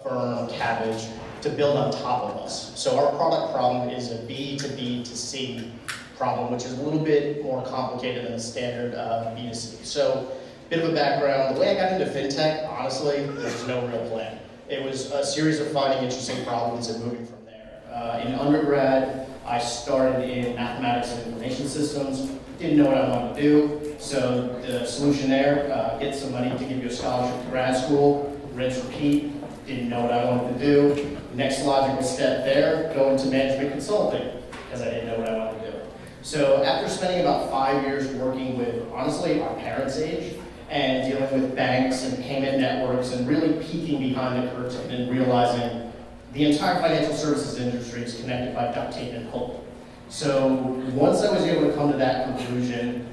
firm, Cabbage, to build on top of us. So our product problem is a B to B to C problem, which is a little bit more complicated than a standard B to C. So, bit of a background. The way I got into fintech, honestly, there's no real plan. It was a series of finding interesting problems and moving from there. In undergrad, I started in mathematics and information systems. Didn't know what I wanted to do, so the solution there, get some money to give you a scholarship to grad school, rinse, repeat. Didn't know what I wanted to do. Next logical step there, go into management consulting, because I didn't know what I wanted to do. So after spending about 5 years working with, honestly, our parents' age, and dealing with banks and payment networks and really peeking behind the curtain and realizing the entire financial services industry is connected by duct tape and hope. So once I was able to come to that conclusion,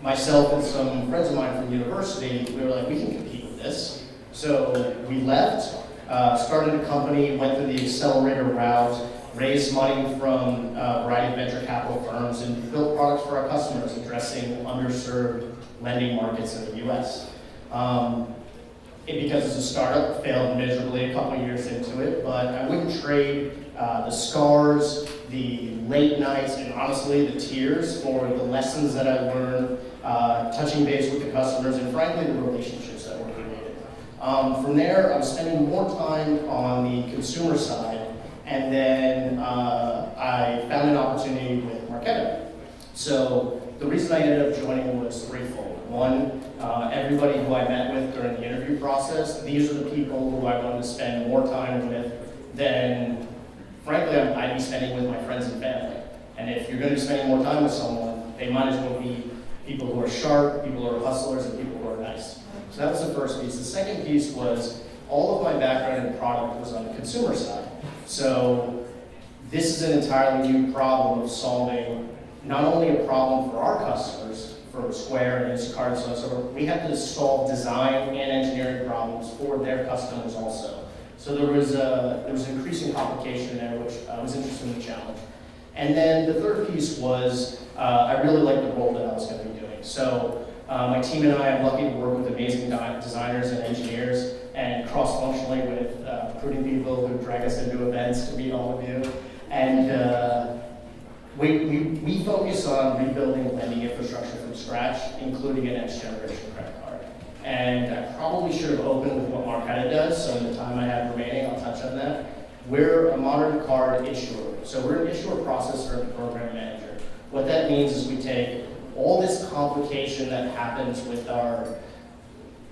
myself and some friends of mine from university, we were like, we can compete with this. So we left, started a company, went through the accelerator route, raised money from a variety of venture capital firms, and built products for our customers addressing underserved lending markets in the US. Because it's a startup, failed miserably a couple of years into it, but I wouldn't trade the scars, the late nights, and honestly the tears for the lessons that I learned, touching base with the customers, and frankly the relationships that were created. From there, I was spending more time on the consumer side, and then I found an opportunity with Marqeta. So the reason I ended up joining was threefold. One, everybody who I met with during the interview process, these are the people who I wanted to spend more time with than, frankly, I'd be spending with my friends and family. And if you're going to be spending more time with someone, they might as well be people who are sharp, people who are hustlers, and people who are nice. So that was the first piece. The second piece was all of my background in product was on the consumer side. So this is an entirely new problem of solving not only a problem for our customers, for Square and Instacart and so on, so we had to solve design and engineering problems for their customers also. So there was increasing complication there, which was interesting to challenge. And then the third piece was I really liked the role that I was going to be doing. So my team and I, I'm lucky to work with amazing designers and engineers, and cross-functionally with recruiting people who drag us into events to meet all of you. And we focus on rebuilding lending infrastructure from scratch, including a next generation credit card. And I probably should have opened with what Marqeta does, so in the time I have remaining, I'll touch on that. We're a modern card issuer. So we're an issuer processor and program manager. What that means is we take all this complication that happens with our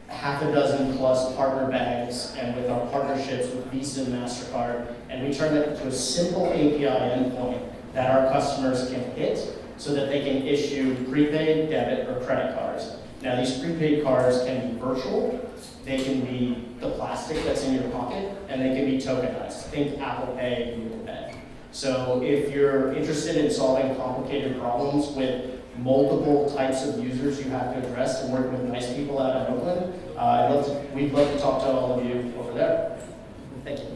half a dozen plus partner banks and with our partnerships with Visa and MasterCard, and we turn that into a simple API endpoint that our customers can hit so that they can issue prepaid, debit, or credit cards. Now these prepaid cards can be virtual, they can be the plastic that's in your pocket, and they can be tokenized. Think Apple Pay, Google Pay. So if you're interested in solving complicated problems with multiple types of users you have to address and work with nice people out in Oakland, we'd love to talk to all of you over there. Thank you.